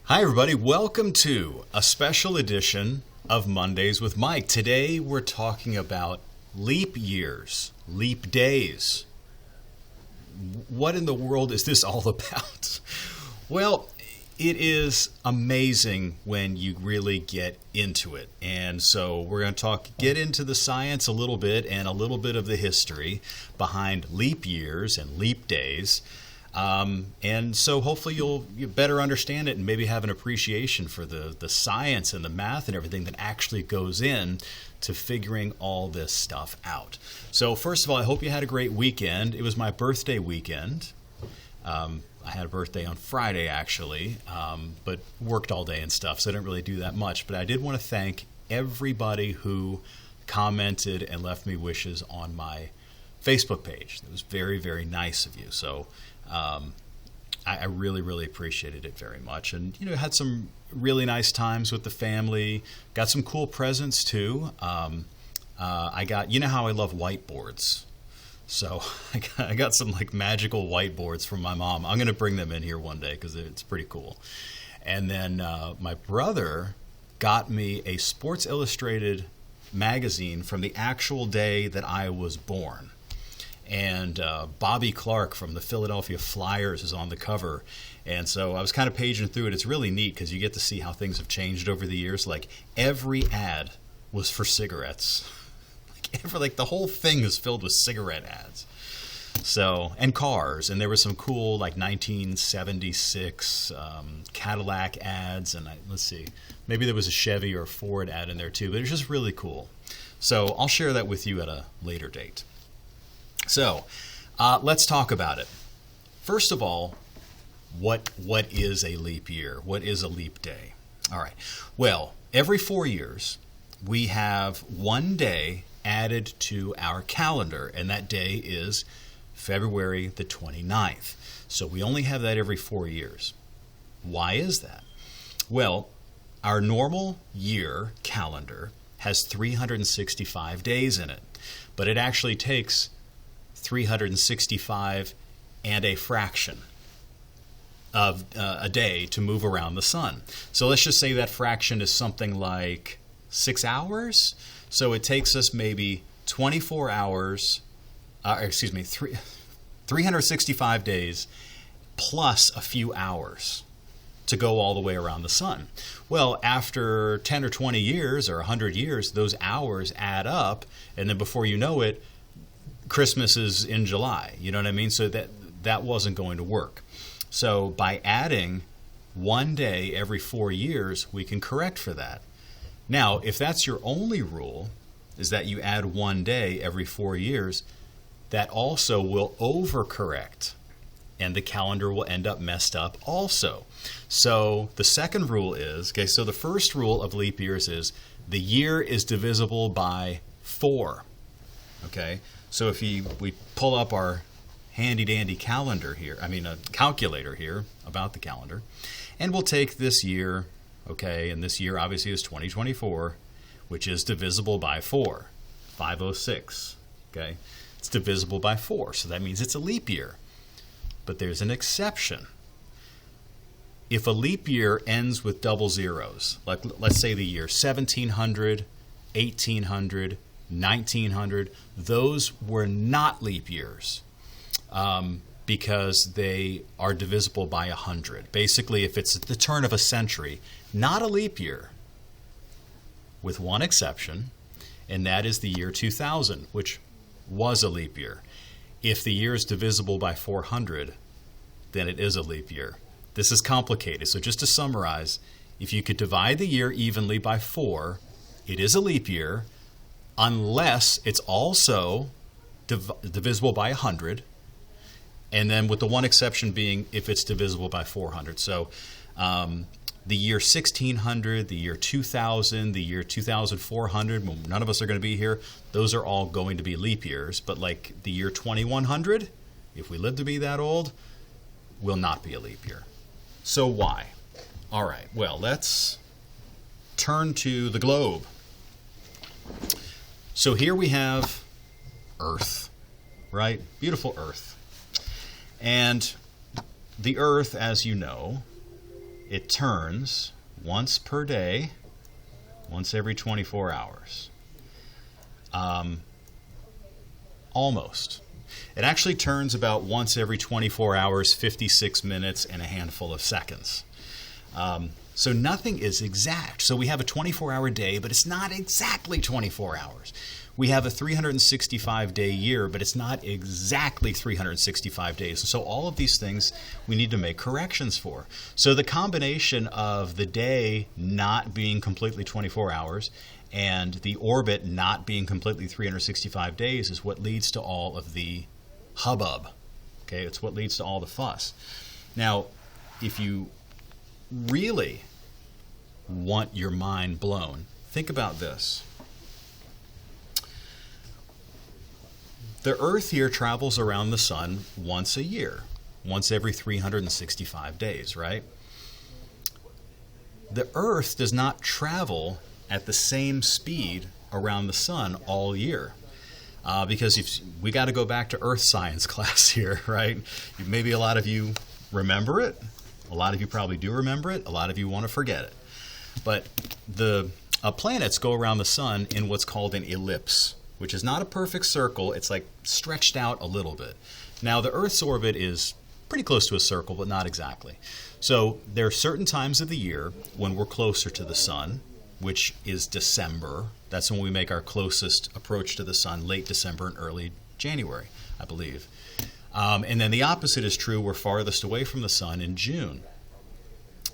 Hi, everybody. Welcome to a special edition of Mondays with Mike. Today, we're talking about leap years, leap days. What in the world is this all about? Well, it is amazing when you really get into it. And so we're going to get into the science a little bit and a little bit of the history behind leap years and leap days. And so hopefully you better understand it and maybe have an appreciation for the science and the math and everything that actually goes in to figuring all this stuff out. So first of all, I hope you had a great weekend. It was my birthday weekend. I had a birthday on Friday, actually, but worked all day and stuff, so I didn't really do that much. But I did want to thank everybody who commented and left me wishes on my Facebook page. It was very, very nice of you. So I really, really appreciated it very much. And, had some really nice times with the family. Got some cool presents, too. I got, how I love whiteboards. So I got some magical whiteboards from my mom. I'm going to bring them in here one day because it's pretty cool. And then my brother got me a Sports Illustrated magazine from the actual day that I was born. And Bobby Clark from the Philadelphia Flyers is on the cover. And so I was kind of paging through it. It's really neat because you get to see how things have changed over the years. Every ad was for cigarettes. The whole thing is filled with cigarette ads. So, and cars. And there were some cool 1976 Cadillac ads. And let's see, maybe there was a Chevy or a Ford ad in there too. But it was just really cool. So I'll share that with you at a later date. So, let's talk about it. First of all, what is a leap year? What is a leap day? All right. Well, every 4 years, we have one day added to our calendar, and that day is February the 29th. So we only have that every 4 years. Why is that? Well, our normal year calendar has 365 days in it, but it actually takes 365 and a fraction of a day to move around the sun. So let's just say that fraction is something like 6 hours. So it takes us maybe 24 hours, 365 days plus a few hours to go all the way around the sun. Well, after 10 or 20 years or 100 years, those hours add up, and then before you know it, Christmas is in July. You know what I mean? So that wasn't going to work. So by adding one day every 4 years, we can correct for that. Now, if that's your only rule, is that you add one day every 4 years, that also will overcorrect, and the calendar will end up messed up also. So the second rule is, so the first rule of leap years is the year is divisible by 4. Okay, so if we pull up our handy-dandy calendar here, a calculator here about the calendar, and we'll take this year. Okay, and this year obviously is 2024, which is divisible by 4, 506. Okay, it's divisible by 4, so that means it's a leap year. But there's an exception. If a leap year ends with double zeros, let's say the year 1700, 1800, 1900, those were not leap years. Because they are divisible by 100. Basically, if it's the turn of a century, not a leap year, with one exception, and that is the year 2000, which was a leap year. If the year is divisible by 400, then it is a leap year. This is complicated, so just to summarize, if you could divide the year evenly by 4, it is a leap year, unless it's also divisible by 100, and then with the one exception being if it's divisible by 400. So the year 1600, the year 2000, the year 2400, well, none of us are going to be here. Those are all going to be leap years. But the year 2100, if we live to be that old, will not be a leap year. So why? All right, well, let's turn to the globe. So here we have Earth, right? Beautiful Earth. And the Earth, as you know, it turns once per day, once every 24 hours. Almost. It actually turns about once every 24 hours, 56 minutes, and a handful of seconds. So nothing is exact. So we have a 24-hour day, but it's not exactly 24 hours. We have a 365-day year, but it's not exactly 365 days. So all of these things we need to make corrections for. So the combination of the day not being completely 24 hours and the orbit not being completely 365 days is what leads to all of the hubbub. Okay, it's what leads to all the fuss. Now, if you really want your mind blown, think about this. The Earth here travels around the sun once a year, once every 365 days, right? The Earth does not travel at the same speed around the sun all year. Because if we got to go back to Earth science class here, right? Maybe a lot of you remember it. A lot of you probably do remember it. A lot of you want to forget it. But the planets go around the sun in what's called an ellipse, which is not a perfect circle. It's like stretched out a little bit. Now, the Earth's orbit is pretty close to a circle, but not exactly. So there are certain times of the year when we're closer to the sun, which is December. That's when we make our closest approach to the sun, late December and early January, I believe. And then the opposite is true. We're farthest away from the sun in June.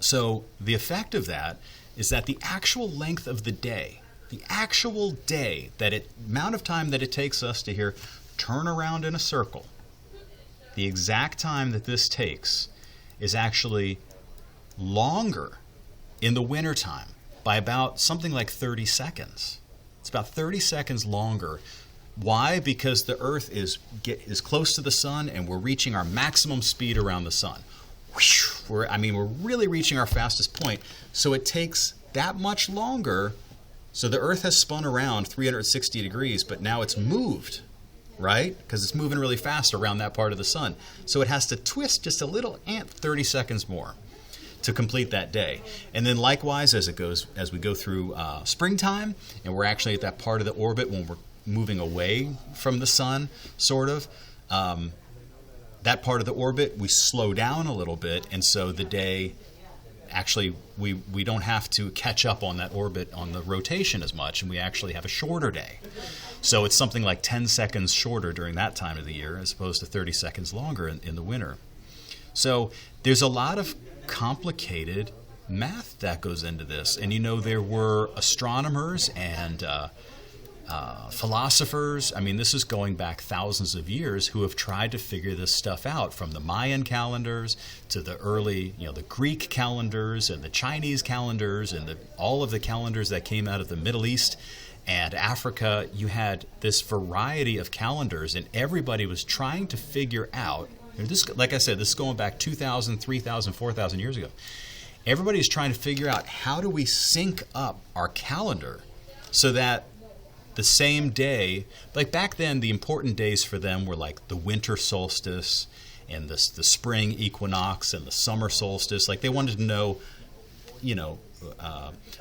So the effect of that is that the actual length of the day, amount of time that it takes us to here turn around in a circle, the exact time that this takes is actually longer in the wintertime by about something like 30 seconds. It's about 30 seconds longer. Why? Because the Earth is close to the sun and we're reaching our maximum speed around the sun. We're really reaching our fastest point. So it takes that much longer. So the Earth has spun around 360 degrees, but now it's moved, right? Because it's moving really fast around that part of the sun. So it has to twist just a little 30 seconds more to complete that day. And then likewise, as we go through springtime, and we're actually at that part of the orbit when we're moving away from the sun, sort of, that part of the orbit, we slow down a little bit, and so the day, actually, we don't have to catch up on that orbit on the rotation as much, and we actually have a shorter day. So it's something like 10 seconds shorter during that time of the year as opposed to 30 seconds longer in the winter. So there's a lot of complicated math that goes into this. And there were astronomers and philosophers. This is going back thousands of years who have tried to figure this stuff out, from the Mayan calendars to the early, the Greek calendars and the Chinese calendars and all of the calendars that came out of the Middle East and Africa. You had this variety of calendars, and everybody was trying to figure out, this, like I said, this is going back 2,000, 3,000, 4,000 years ago. Everybody's trying to figure out, how do we sync up our calendar so that the same day, like back then, the important days for them were like the winter solstice and the spring equinox and the summer solstice. Like they wanted to know,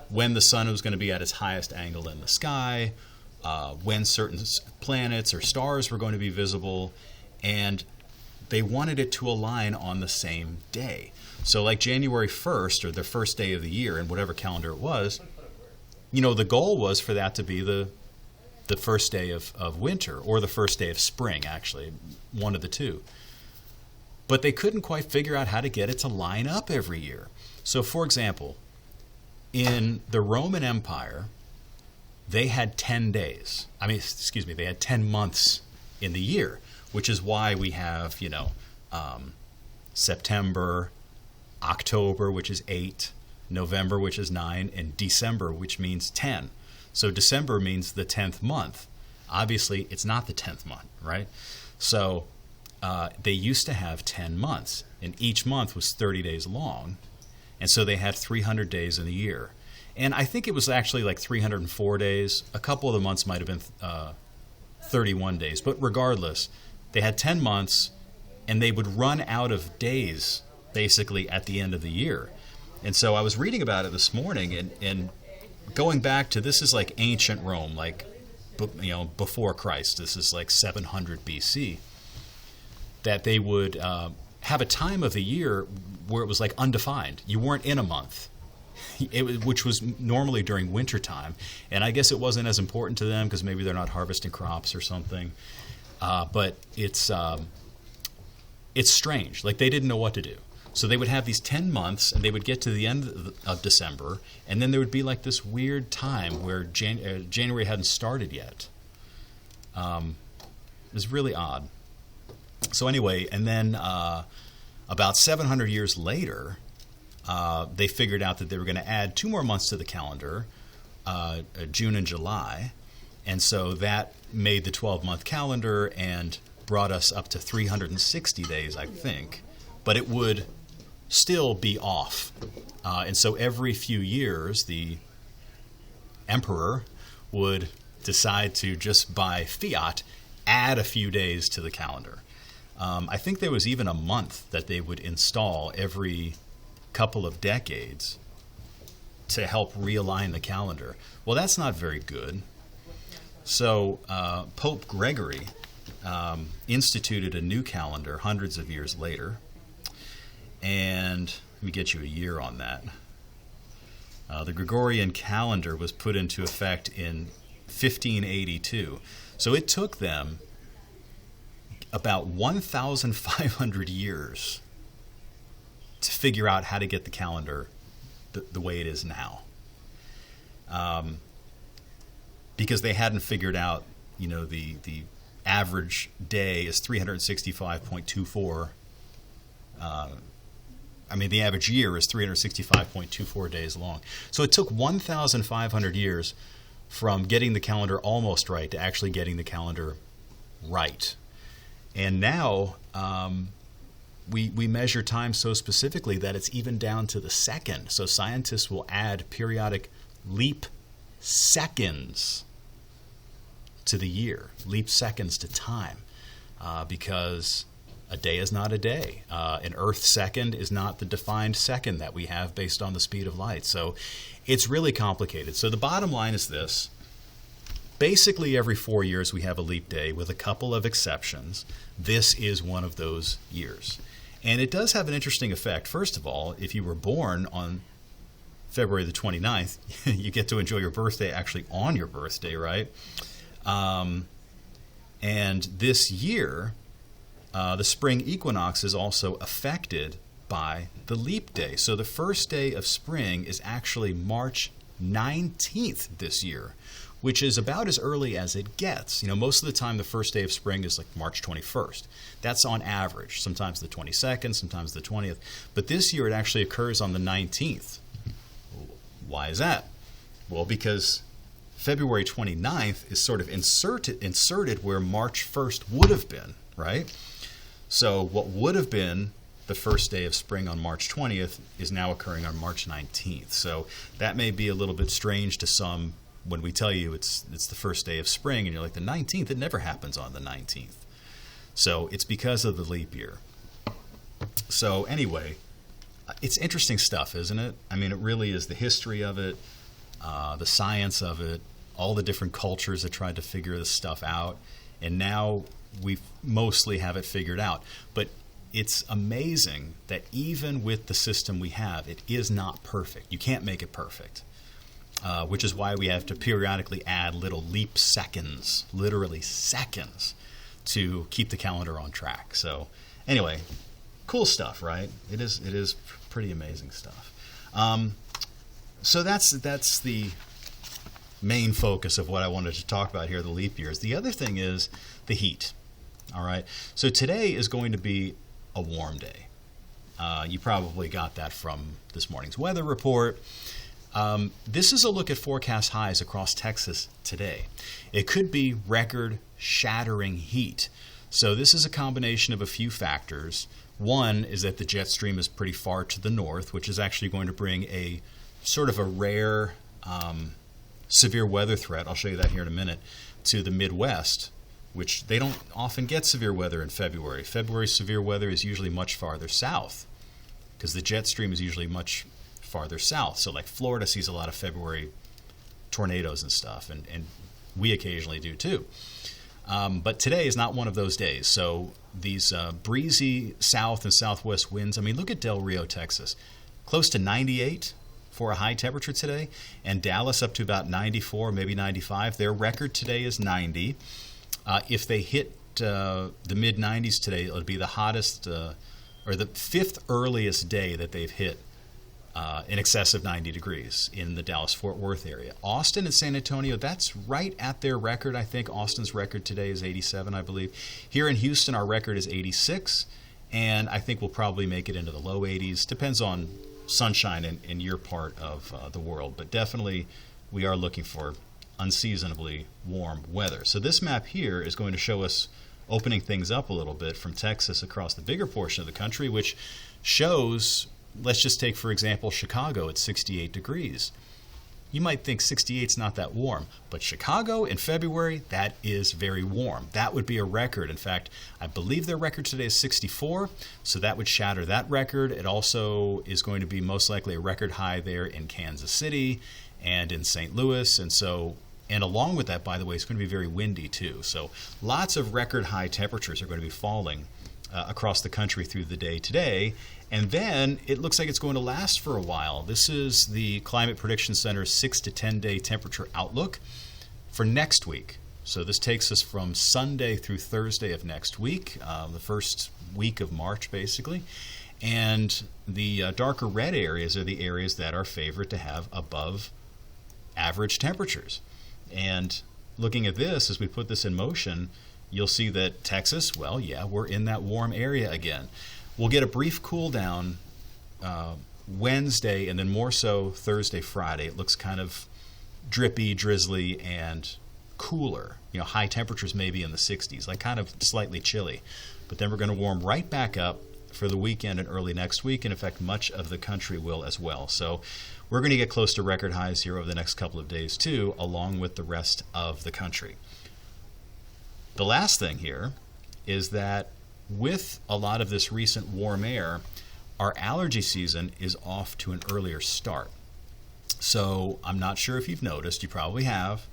when the sun was going to be at its highest angle in the sky, when certain planets or stars were going to be visible, and they wanted it to align on the same day. So like January 1st, or the first day of the year in whatever calendar it was, the goal was for that to be the first day of winter, or the first day of spring, actually, one of the two. But they couldn't quite figure out how to get it to line up every year. So, for example, in the Roman Empire, they had 10 days. They had 10 months in the year, which is why we have, September, October, which is 8, November, which is 9, and December, which means 10. So December means the 10th month. Obviously, it's not the 10th month, right? So they used to have 10 months, and each month was 30 days long. And so they had 300 days in a year. And I think it was actually like 304 days. A couple of the months might have been 31 days. But regardless, they had 10 months, and they would run out of days, basically, at the end of the year. And so I was reading about it this morning, and going back to, this is like ancient Rome, like, before Christ. This is like 700 BC. That they would have a time of the year where it was like undefined. You weren't in a month, which was normally during wintertime. And I guess it wasn't as important to them because maybe they're not harvesting crops or something. But it's strange. Like, they didn't know what to do. So they would have these 10 months, and they would get to the end of December, and then there would be like this weird time where January hadn't started yet. It was really odd. So anyway, and then about 700 years later, they figured out that they were going to add 2 more months to the calendar, June and July, and so that made the 12-month calendar and brought us up to 360 days, I think. But it would still be off. And so every few years, the emperor would decide to just by fiat add a few days to the calendar. I think there was even a month that they would install every couple of decades to help realign the calendar. Well, that's not very good. So Pope Gregory instituted a new calendar hundreds of years later. And let me get you a year on that. The Gregorian calendar was put into effect in 1582. So it took them about 1,500 years to figure out how to get the calendar the way it is now. Because they hadn't figured out, the average day is 365.24. The average year is 365.24 days long. So it took 1,500 years from getting the calendar almost right to actually getting the calendar right. And now we measure time so specifically that it's even down to the second. So scientists will add periodic leap seconds to the year, leap seconds to time, because a day is not a day. An Earth second is not the defined second that we have based on the speed of light. So it's really complicated. So the bottom line is this. Basically, every 4 years we have a leap day with a couple of exceptions. This is one of those years. And it does have an interesting effect. First of all, if you were born on February the 29th, you get to enjoy your birthday actually on your birthday, right? And this year, the spring equinox is also affected by the leap day. So the first day of spring is actually March 19th this year, which is about as early as it gets. Most of the time the first day of spring is like March 21st. That's on average, sometimes the 22nd, sometimes the 20th. But this year it actually occurs on the 19th. Why is that? Well, because February 29th is sort of inserted where March 1st would have been, right? So what would have been the first day of spring on March 20th is now occurring on March 19th. So that may be a little bit strange to some when we tell you it's the first day of spring and you're like, the 19th, it never happens on the 19th. So it's because of the leap year. So anyway, it's interesting stuff, isn't it? It really is, the history of it, the science of it, all the different cultures that tried to figure this stuff out. And now we mostly have it figured out. But it's amazing that even with the system we have, it is not perfect. You can't make it perfect, which is why we have to periodically add little leap seconds, literally seconds, to keep the calendar on track. So anyway, cool stuff, right? It is pretty amazing stuff. So that's the main focus of what I wanted to talk about here, the leap years. The other thing is the heat. All right. So today is going to be a warm day. You probably got that from this morning's weather report. This is a look at forecast highs across Texas today. It could be record-shattering heat. So this is a combination of a few factors. One is that the jet stream is pretty far to the north, which is actually going to bring a sort of a rare severe weather threat, I'll show you that here in a minute, to the Midwest, which they don't often get severe weather in February. February severe weather is usually much farther south because the jet stream is usually much farther south. So like Florida sees a lot of February tornadoes and stuff, and we occasionally do too. But today is not one of those days. So these breezy south and southwest winds, I mean, look at Del Rio, Texas. Close to 98 for a high temperature today, and Dallas up to about 94, maybe 95. Their record today is 90. If they hit the mid-90s today, it would be the hottest, or the fifth earliest day that they've hit in excess of 90 degrees in the Dallas-Fort Worth area. Austin and San Antonio, that's right at their record. I think Austin's record today is 87, I believe. Here in Houston, our record is 86, and I think we'll probably make it into the low 80s. Depends on sunshine in your part of the world, but definitely we are looking for unseasonably warm weather. So this map here is going to show us opening things up a little bit from Texas across the bigger portion of the country, which shows, let's just take, for example, Chicago at 68 degrees. You might think 68 is not that warm, but Chicago in February, that is very warm. That would be a record. In fact, I believe their record today is 64, so that would shatter that record. It also is going to be most likely a record high there in Kansas City and in St. Louis, and along with that, by the way, it's going to be very windy too. So lots of record high temperatures are going to be falling across the country through the day today. And then it looks like it's going to last for a while. This is the Climate Prediction Center's 6 to 10 day temperature outlook for next week. So this takes us from Sunday through Thursday of next week, the first week of March basically. And the darker red areas are the areas that are favored to have above average temperatures. And looking at this, as we put this in motion, you'll see that Texas, well, yeah, we're in that warm area again. We'll get a brief cool down Wednesday, and then more so Thursday, Friday. It looks kind of drippy, drizzly, and cooler. You know, high temperatures maybe in the 60s, like kind of slightly chilly. But then we're going to warm right back up for the weekend and early next week, and in fact, much of the country will as well. So we're going to get close to record highs here over the next couple of days too, along with the rest of the country. The last thing here is that with a lot of this recent warm air, our allergy season is off to an earlier start. So I'm not sure if you've noticed, you probably have,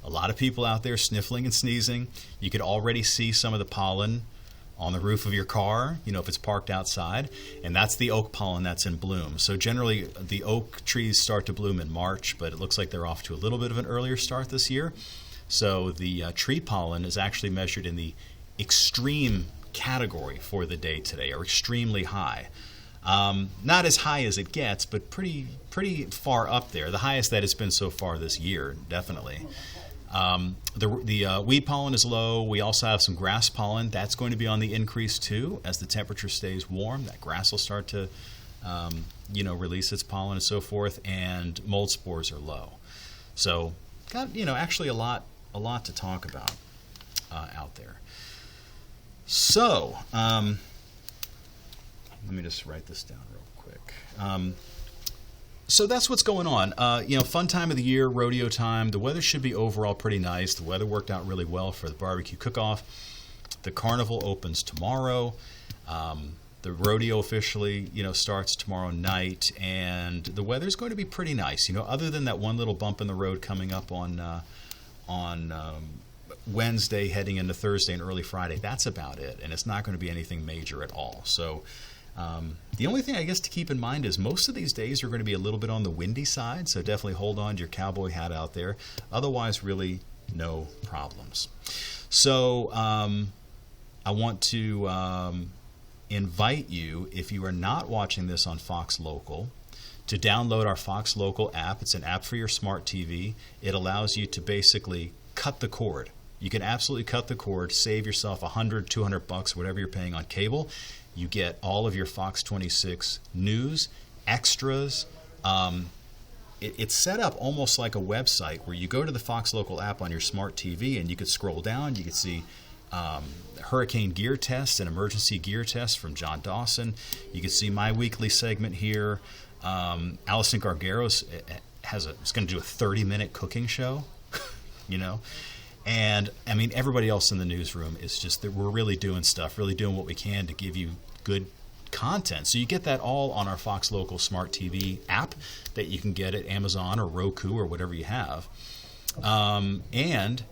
a lot of people out there sniffling and sneezing. You could already see some of the pollen on the roof of your car, you know, if it's parked outside, and that's the oak pollen that's in bloom. So generally the oak trees start to bloom in March, but it looks like they're off to a little bit of an earlier start this year. So the tree pollen is actually measured in the extreme category for the day today, or extremely high. Not as high as it gets, but pretty far up there. The highest that it's been so far this year, definitely. The weed pollen is low. We also have some grass pollen. That's going to be on the increase too. As the temperature stays warm, that grass will start to release its pollen and so forth, and mold spores are low. So got, actually a lot to talk about out there. So let me just write this down real quick. So that's what's going on. Fun time of the year, rodeo time. The weather should be overall pretty nice. The weather worked out really well for the barbecue cook-off. The carnival opens tomorrow. The rodeo officially, starts tomorrow night, and the weather's going to be pretty nice. Other than that one little bump in the road coming up on Wednesday, heading into Thursday and early Friday, that's about it, and it's not going to be anything major at all. So the only thing I guess to keep in mind is most of these days are going to be a little bit on the windy side, so definitely hold on to your cowboy hat out there. Otherwise, really no problems. So I want to invite you, if you are not watching this on Fox Local, to download our Fox Local app. It's an app for your smart TV. It allows you to basically cut the cord. You can absolutely cut the cord, save yourself $100, $200, whatever you're paying on cable. You get all of your Fox 26 news, extras. It's set up almost like a website where you go to the Fox Local app on your smart TV and you could scroll down. You could see hurricane gear tests and emergency gear tests from John Dawson. You can see my weekly segment here. Allison Gargaros is going to do a 30-minute cooking show, And, everybody else in the newsroom is just that we're really doing stuff, really doing what we can to give you good content. So you get that all on our Fox Local Smart TV app that you can get at Amazon or Roku or whatever you have. And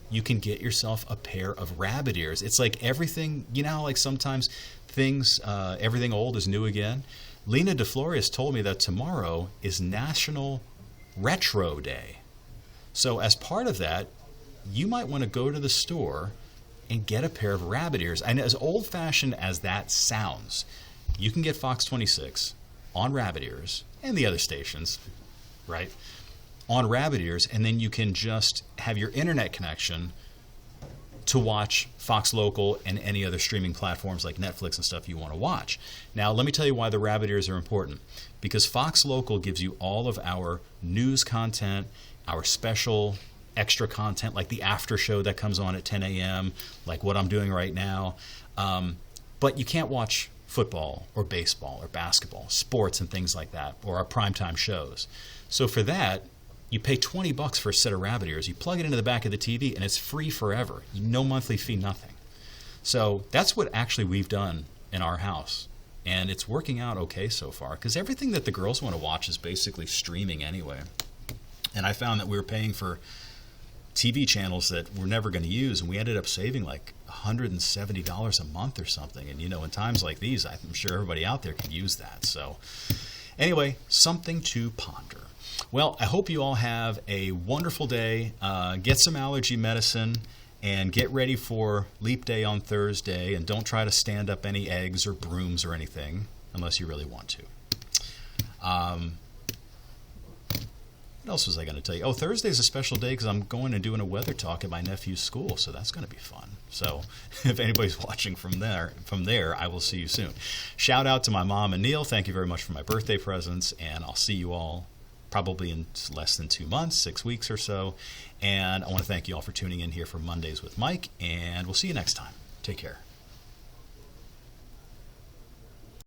you can get yourself a pair of rabbit ears. It's like everything, you know, like sometimes things, everything old is new again. Lena DeFlorius told me that tomorrow is National Retro Day. So as part of that, you might want to go to the store and get a pair of rabbit ears. And as old-fashioned as that sounds, you can get Fox 26 on rabbit ears and the other stations, right, on rabbit ears, and then you can just have your internet connection to watch Fox Local and any other streaming platforms like Netflix and stuff you want to watch. Now, let me tell you why the rabbit ears are important. Because Fox Local gives you all of our news content, our special extra content like the after show that comes on at 10 a.m., like what I'm doing right now. But you can't watch football or baseball or basketball, sports and things like that, or our primetime shows. So for that, you pay $20 for a set of rabbit ears. You plug it into the back of the TV, and it's free forever. No monthly fee, nothing. So that's what actually we've done in our house. And it's working out okay so far, because everything that the girls want to watch is basically streaming anyway. And I found that we were paying for TV channels that we're never going to use, and we ended up saving like $170 a month or something. And, you know, in times like these, I'm sure everybody out there can use that. So anyway, something to ponder. Well, I hope you all have a wonderful day. Get some allergy medicine and get ready for Leap Day on Thursday. And don't try to stand up any eggs or brooms or anything unless you really want to. What else was I going to tell you? Oh, Thursday's a special day because I'm going and doing a weather talk at my nephew's school, so that's going to be fun. So if anybody's watching from there, I will see you soon. Shout out to my mom and Neil. Thank you very much for my birthday presents, and I'll see you all probably in less than 2 months, 6 weeks or so. And I want to thank you all for tuning in here for Mondays with Mike, and we'll see you next time. Take care.